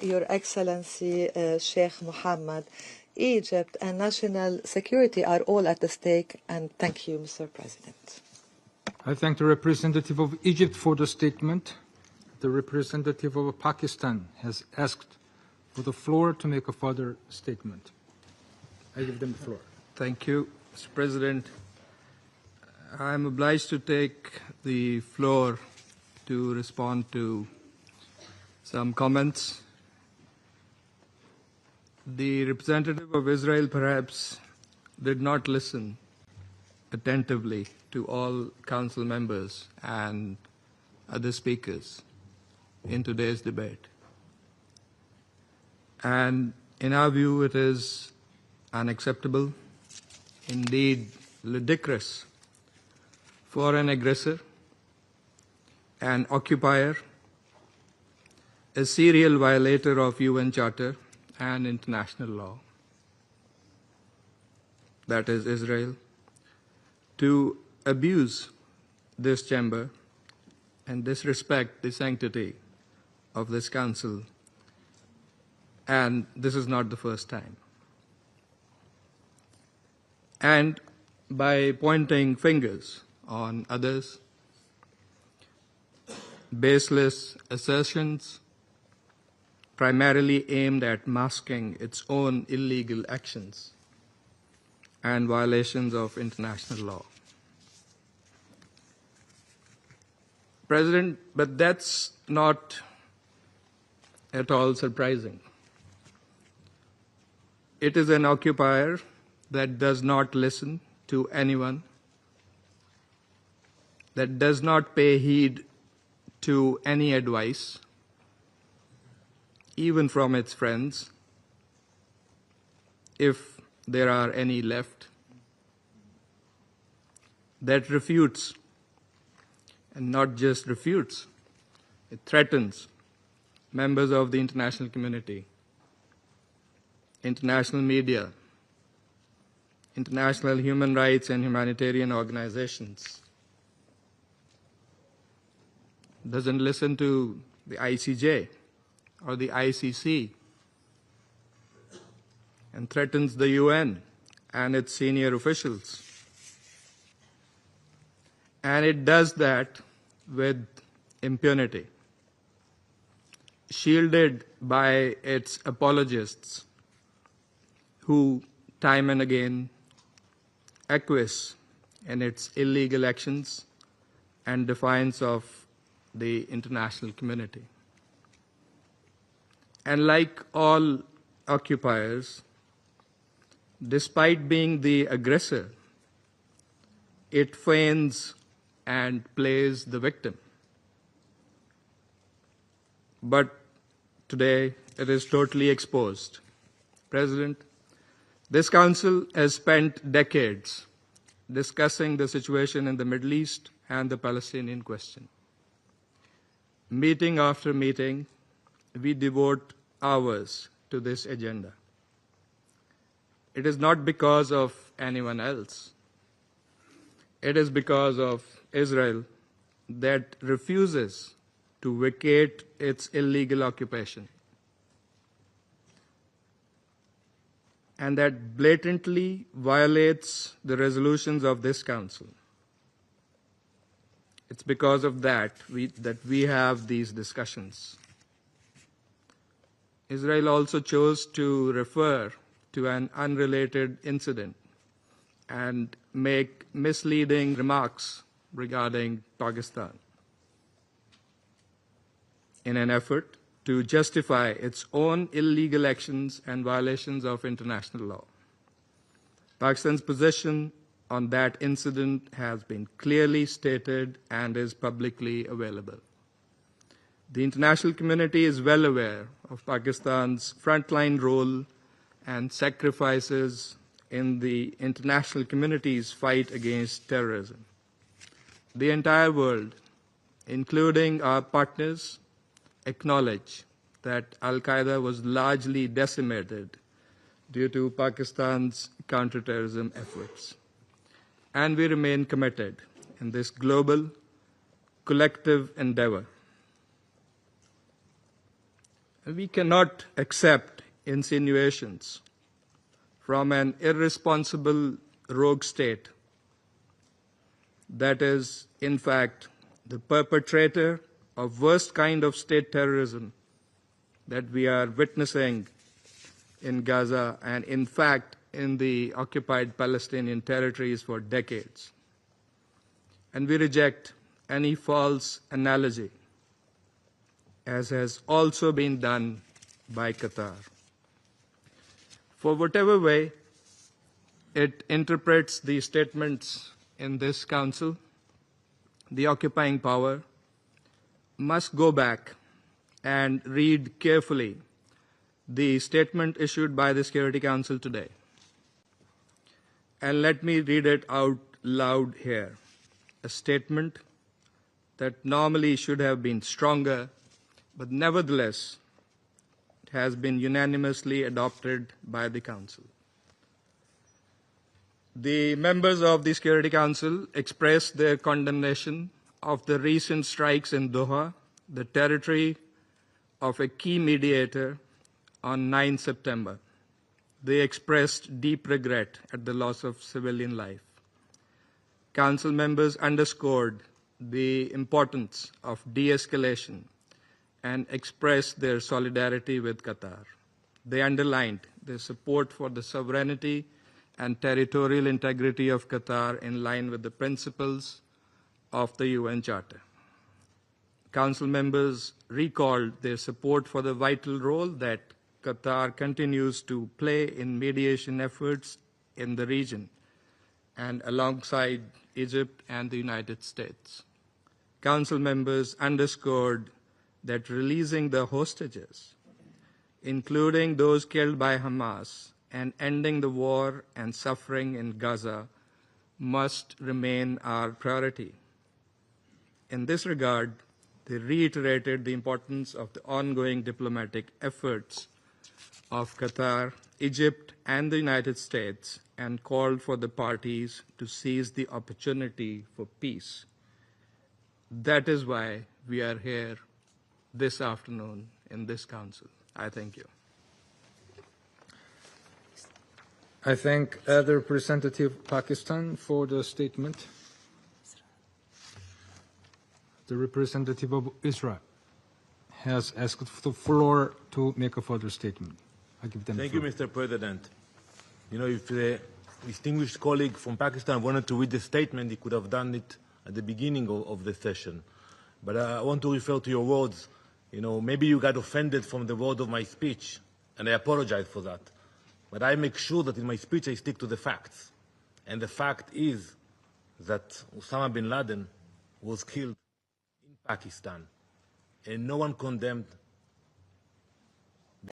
Your Excellency Sheikh Mohammed, Egypt and national security are all at stake, and thank you, Mr. President. I thank the representative of Egypt for the statement. The representative of Pakistan has asked for the floor to make a further statement. I give them the floor. Thank you, Mr. President. I am obliged to take the floor to respond to some comments. The representative of Israel perhaps did not listen attentively to all council members and other speakers in today's debate. And in our view, it is unacceptable, indeed ludicrous, for an aggressor, an occupier, a serial violator of UN Charter and international law, that is Israel, to abuse this chamber and disrespect the sanctity of this council. And this is not the first time. And by pointing fingers on others, baseless assertions primarily aimed at masking its own illegal actions and violations of international law. President, but that's not at all surprising. It is an occupier that does not listen to anyone, that does not pay heed to any advice, even from its friends, if there are any left, that refutes, and not just refutes, it threatens members of the international community, international media, international human rights and humanitarian organizations, doesn't listen to the ICJ or the ICC, and threatens the UN and its senior officials. And it does that with impunity, shielded by its apologists who time and again acquiesce in its illegal actions and defiance of the international community. And like all occupiers, despite being the aggressor, it feigns and plays the victim. But today it is totally exposed. President, this Council has spent decades discussing the situation in the Middle East and the Palestinian question. Meeting after meeting, we devote hours to this agenda. It is not because of anyone else. It is because of Israel that refuses to vacate its illegal occupation, and that blatantly violates the resolutions of this Council. It's because of that we have these discussions. Israel also chose to refer to an unrelated incident and make misleading remarks regarding Pakistan in an effort to justify its own illegal actions and violations of international law. Pakistan's position on that incident has been clearly stated and is publicly available. The international community is well aware of Pakistan's frontline role and sacrifices in the international community's fight against terrorism. The entire world, including our partners, acknowledge that Al-Qaeda was largely decimated due to Pakistan's counterterrorism efforts. And we remain committed in this global, collective endeavor. We cannot accept insinuations from an irresponsible rogue state that is, in fact, the perpetrator of worst kind of state terrorism that we are witnessing in Gaza and, in fact, in the occupied Palestinian territories for decades. And we reject any false analogy, as has also been done by Qatar. For whatever way it interprets the statements in this council, the occupying power must go back and read carefully the statement issued by the Security Council today. And let me read it out loud here. A statement that normally should have been stronger, but nevertheless it has been unanimously adopted by the Council. The members of the Security Council expressed their condemnation of the recent strikes in Doha, the territory of a key mediator, on 9 September. They expressed deep regret at the loss of civilian life. Council members underscored the importance of de-escalation and expressed their solidarity with Qatar. They underlined their support for the sovereignty and territorial integrity of Qatar in line with the principles of the UN Charter. Council members recalled their support for the vital role that Qatar continues to play in mediation efforts in the region and alongside Egypt and the United States. Council members underscored that releasing the hostages, including those killed by Hamas, and ending the war and suffering in Gaza must remain our priority. In this regard, they reiterated the importance of the ongoing diplomatic efforts of Qatar, Egypt, and the United States, and called for the parties to seize the opportunity for peace. That is why we are here this afternoon in this council. I thank you. I thank the representative of Pakistan for the statement. The representative of Israel has asked for the floor to make a further statement. I give them Thank the you, floor. Mr. President. You know, if the distinguished colleague from Pakistan wanted to read the statement, he could have done it at the beginning of the session. But I want to refer to your words. You know, maybe you got offended from the word of my speech, and I apologize for that. But I make sure that in my speech I stick to the facts. And the fact is that Osama bin Laden was killed in Pakistan, and no one condemned